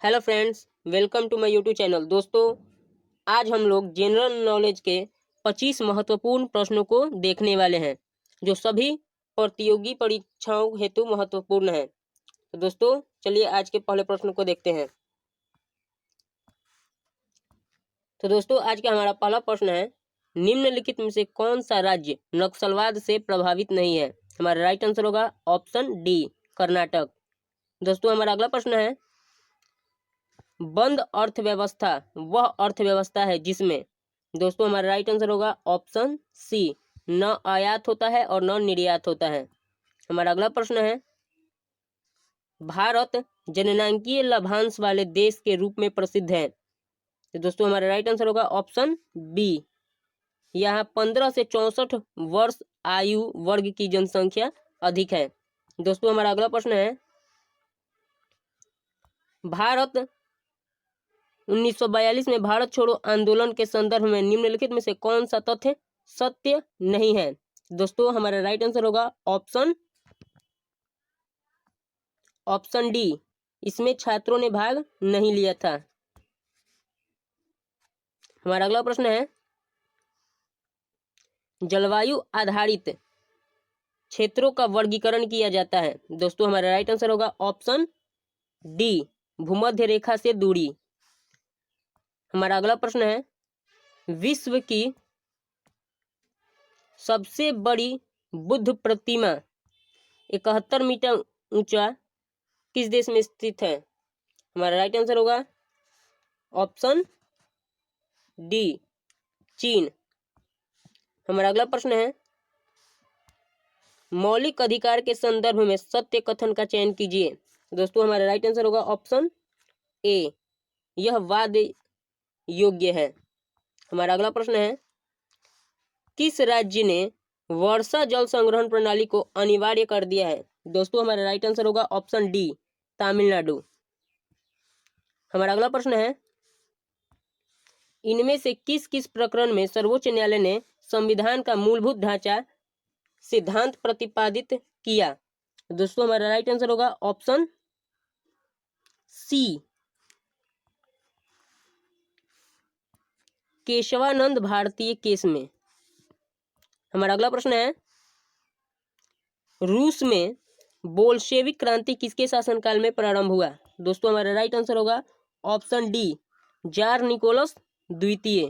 Hello friends, welcome to my YouTube channel. दोस्तों, आज हम लोग जनरल नॉलेज के 25 महत्वपूर्ण प्रश्नों को देखने वाले हैं जो सभी प्रतियोगी परीक्षाओं हेतु महत्वपूर्ण हैं। तो दोस्तों, चलिए आज के पहले प्रश्न को देखते हैं। तो दोस्तों, आज का हमारा पहला प्रश्न है, निम्नलिखित में से कौन सा राज्य नक्सलवाद से प्रभावित नहीं है? हमारा राइट आंसर होगा ऑप्शन डी, कर्नाटक। दोस्तों, हमारा अगला प्रश्न है, बंद अर्थव्यवस्था वह अर्थव्यवस्था है जिसमें, दोस्तों हमारा राइट आंसर होगा ऑप्शन सी, न आयात होता है और न निर्यात होता है। हमारा अगला प्रश्न है, भारत जननांकीय लाभांश वाले देश के रूप में प्रसिद्ध है। तो दोस्तों हमारा राइट आंसर होगा ऑप्शन बी, यहाँ 15 से 64 वर्ष आयु वर्ग की जनसंख्या अधिक है। दोस्तों हमारा अगला प्रश्न है, भारत 1942 में भारत छोड़ो आंदोलन के संदर्भ में निम्नलिखित में से कौन सा तथ्य सत्य नहीं है? दोस्तों हमारा राइट आंसर होगा ऑप्शन डी, इसमें छात्रों ने भाग नहीं लिया था। हमारा अगला प्रश्न है, जलवायु आधारित क्षेत्रों का वर्गीकरण किया जाता है। दोस्तों हमारा राइट आंसर होगा ऑप्शन डी, भूमध्य रेखा से दूरी। हमारा अगला प्रश्न है, विश्व की सबसे बड़ी बुद्ध प्रतिमा 71 मीटर ऊंचा किस देश में स्थित है? हमारा राइट आंसर होगा ऑप्शन डी, चीन। हमारा अगला प्रश्न है, मौलिक अधिकार के संदर्भ में सत्य कथन का चयन कीजिए। दोस्तों हमारा राइट आंसर होगा ऑप्शन ए, यह वाद योग्य है। हमारा अगला प्रश्न है, किस राज्य ने वर्षा जल संग्रहण प्रणाली को अनिवार्य कर दिया है? दोस्तों हमारा राइट आंसर होगा ऑप्शन डी, तमिलनाडु। हमारा अगला प्रश्न है, इनमें से किस किस प्रकरण में सर्वोच्च न्यायालय ने संविधान का मूलभूत ढांचा सिद्धांत प्रतिपादित किया? दोस्तों हमारा राइट आंसर होगा ऑप्शन सी, केशवानंद भारतीय केस में। हमारा अगला प्रश्न है, रूस में बोल्शेविक क्रांति किसके शासनकाल में प्रारंभ हुआ? दोस्तों हमारा राइट आंसर होगा ऑप्शन डी, जार निकोलस द्वितीय।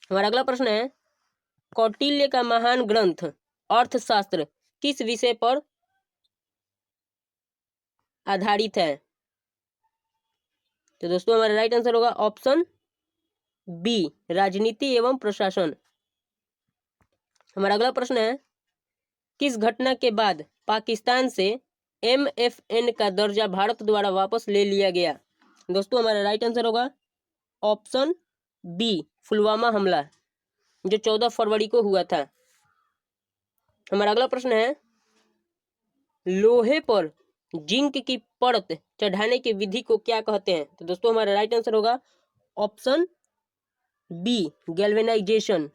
हमारा अगला प्रश्न है, कौटिल्य का महान ग्रंथ अर्थशास्त्र किस विषय पर आधारित है? तो दोस्तों हमारा राइट आंसर होगा ऑप्शन बी, राजनीति एवं प्रशासन। हमारा अगला प्रश्न है, किस घटना के बाद पाकिस्तान से MFN का दर्जा भारत द्वारा वापस ले लिया गया? दोस्तों हमारा राइट आंसर होगा ऑप्शन बी, पुलवामा हमला जो 14 फरवरी को हुआ था। हमारा अगला प्रश्न है, लोहे पर जिंक की परत चढ़ाने की विधि को क्या कहते हैं? तो दोस्तों हमारा राइट आंसर होगा ऑप्शन बी, गैल्वेनाइजेशन।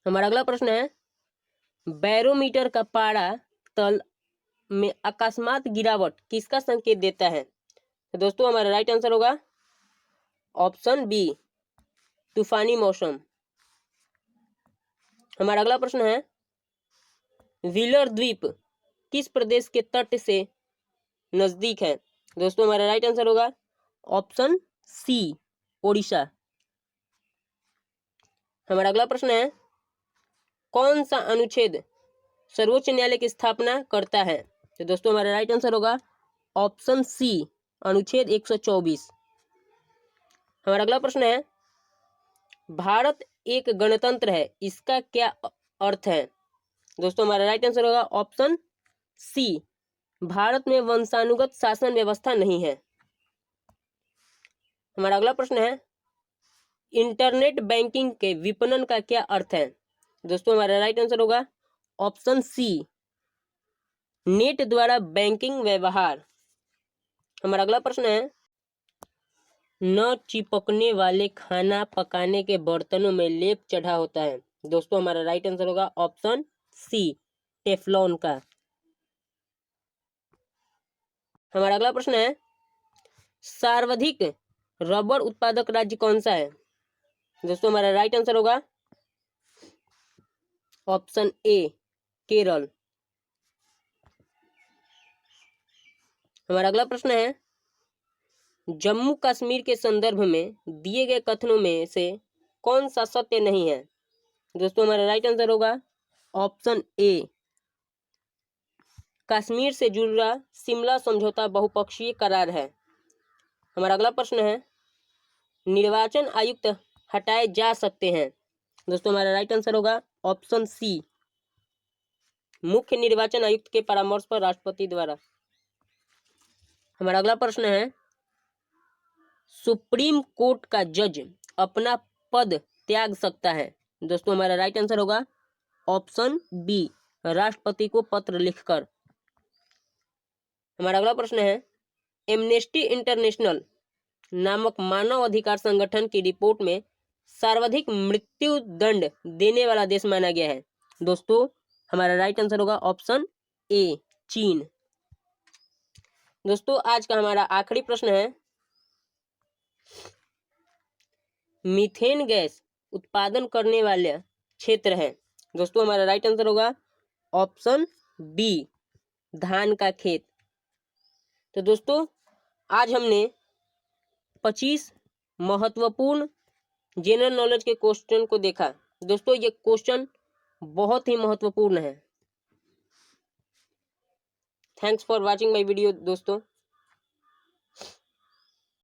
हमारा अगला प्रश्न है, बैरोमीटर का पारा तल में अकस्मात गिरावट किसका संकेत देता है? तो दोस्तों हमारा राइट आंसर होगा ऑप्शन बी, तूफानी मौसम। हमारा अगला प्रश्न है, व्हीलर द्वीप किस प्रदेश के तट से नजदीक है? दोस्तों हमारा राइट आंसर होगा ऑप्शन सी, ओडिशा। हमारा अगला प्रश्न है, कौन सा अनुच्छेद सर्वोच्च न्यायालय की स्थापना करता है? तो दोस्तों हमारा राइट आंसर होगा ऑप्शन सी, अनुच्छेद 124। हमारा अगला प्रश्न है, भारत एक गणतंत्र है इसका क्या अर्थ है? दोस्तों हमारा राइट आंसर होगा ऑप्शन सी, भारत में वंशानुगत शासन व्यवस्था नहीं है। हमारा अगला प्रश्न है, इंटरनेट बैंकिंग के विपणन का क्या अर्थ है? दोस्तों हमारा राइट आंसर होगा ऑप्शन सी, नेट द्वारा बैंकिंग व्यवहार। हमारा अगला प्रश्न है, न चिपकने वाले खाना पकाने के बर्तनों में लेप चढ़ा होता है। दोस्तों हमारा राइट आंसर होगा ऑप्शन सी, टेफलॉन का। हमारा अगला प्रश्न है, सर्वाधिक रबर उत्पादक राज्य कौन सा है? दोस्तों हमारा राइट आंसर होगा ऑप्शन ए, केरल। हमारा अगला प्रश्न है, जम्मू कश्मीर के संदर्भ में दिए गए कथनों में से कौन सा सत्य नहीं है? दोस्तों हमारा राइट आंसर होगा ऑप्शन ए, कश्मीर से जुड़ा शिमला समझौता बहुपक्षीय करार है। हमारा अगला प्रश्न है, निर्वाचन आयुक्त हटाए जा सकते हैं। दोस्तों हमारा राइट आंसर होगा ऑप्शन सी, मुख्य निर्वाचन आयुक्त के परामर्श पर राष्ट्रपति द्वारा। हमारा अगला प्रश्न है, सुप्रीम कोर्ट का जज अपना पद त्याग सकता है। दोस्तों हमारा राइट आंसर होगा ऑप्शन बी, राष्ट्रपति को पत्र लिखकर। हमारा अगला प्रश्न है, एमनेस्टी इंटरनेशनल नामक मानव अधिकार संगठन की रिपोर्ट में सर्वाधिक मृत्यु दंड देने वाला देश माना गया है। दोस्तों हमारा राइट आंसर होगा ऑप्शन ए, चीन। दोस्तों आज का हमारा आखिरी प्रश्न है, मीथेन गैस उत्पादन करने वाला क्षेत्र है। दोस्तों हमारा राइट आंसर होगा ऑप्शन बी, धान का खेत। तो दोस्तों आज हमने 25 महत्वपूर्ण जनरल नॉलेज के क्वेश्चन को देखा। दोस्तों ये क्वेश्चन बहुत ही महत्वपूर्ण है। Thanks for watching my video दोस्तों।